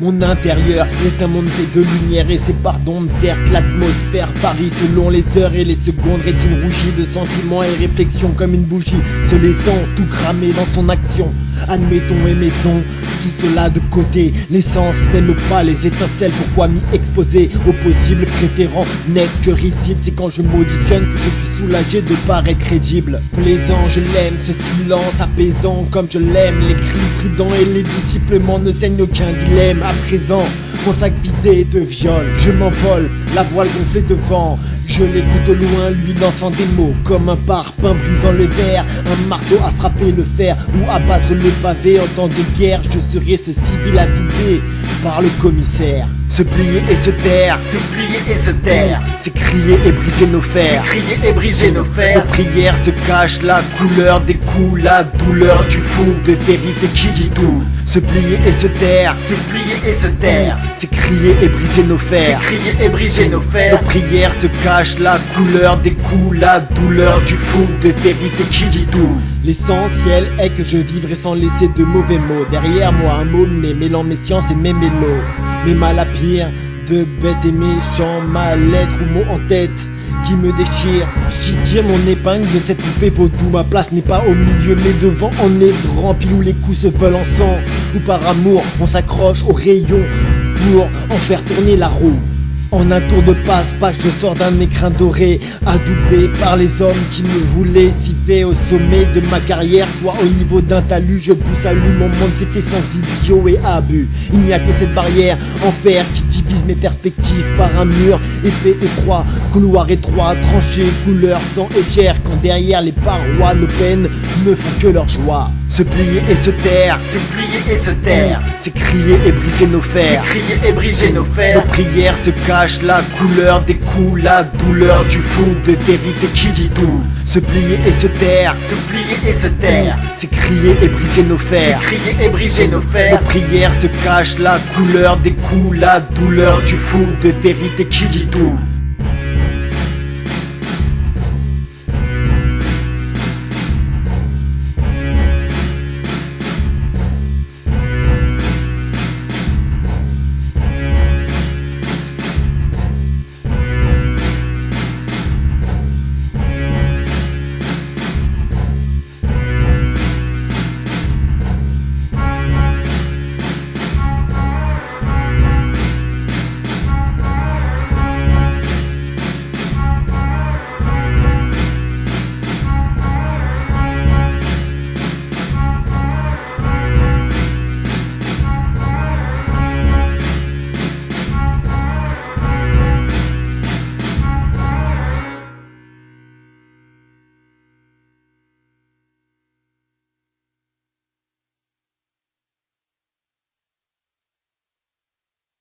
Mon intérieur est un monde fait de lumière et ses parts d'ombre. Certes, l'atmosphère varie selon les heures et les secondes. Rétine rougie de sentiments et réflexions comme une bougie, se laissant tout cramer dans son action. Admettons et mettons tout cela de côté. L'essence n'aime pas les étincelles, pourquoi m'y exposer au possible? Préférant n'être que risible, c'est quand je m'auditionne que je suis soulagé de paraître crédible. Plaisant, je l'aime, ce silence apaisant comme je l'aime. Les cris stridents et les dissiplements ne saignent aucun dilemme. À présent, mon sac vidé de viol, je m'envole, la voile gonflée devant. Je l'écoute au loin, lui lançant des mots comme un parpaing brisant le verre, un marteau à frapper le fer ou à battre le pavé. En temps de guerre, je serai ce civil adoubé par le commissaire. Se plier et se taire, se plier et se taire, c'est crier et briser nos fers, c'est crier et briser nos fers. Nos prières se cachent la couleur des coups, la douleur du fou de vérité qui dit tout. Se plier et se taire, se plier et se taire, c'est crier et briser nos fers, c'est crier et briser nos Nos fers. prières se cachent la couleur des coups, la douleur du fou de vérité qui dit tout. L'essentiel est que je vivrai sans laisser de mauvais mots derrière moi, un mot né mêlant mes sciences et mes mélos. Mes mal à pire, de bêtes et méchants, mal lettres ou mots en tête qui me déchirent. J'y tire mon épingle de cette poupée vaudou. Ma place n'est pas au milieu mais devant, en aidant pile où les coups se veulent en sang. Ou par amour on s'accroche au rayon pour en faire tourner la roue. En un tour de passe-passe, je sors d'un écrin doré, adoubé par les hommes qui me voulaient si fait au sommet de ma carrière, soit au niveau d'un talus. Je vous salue, mon monde s'est fait sans idiot et abus. Il n'y a que cette barrière en fer qui divise mes perspectives par un mur épais et froid, couloir étroit, tranché, couleur sang et chair. Quand derrière les parois, nos peines ne font que leur joie. Se plier et se taire, Se plier et se taire, c'est crier et briser nos c'est fers. crier et briser nos Nos fers. prières se cachent la couleur des coups, la douleur du fou de vérité qui dit tout. Se plier et se taire, Se plier et se taire, c'est crier et briser nos c'est fers. crier et briser nos Nos fers. prières se cachent la couleur des coups, la douleur du fou de vérité qui dit tout.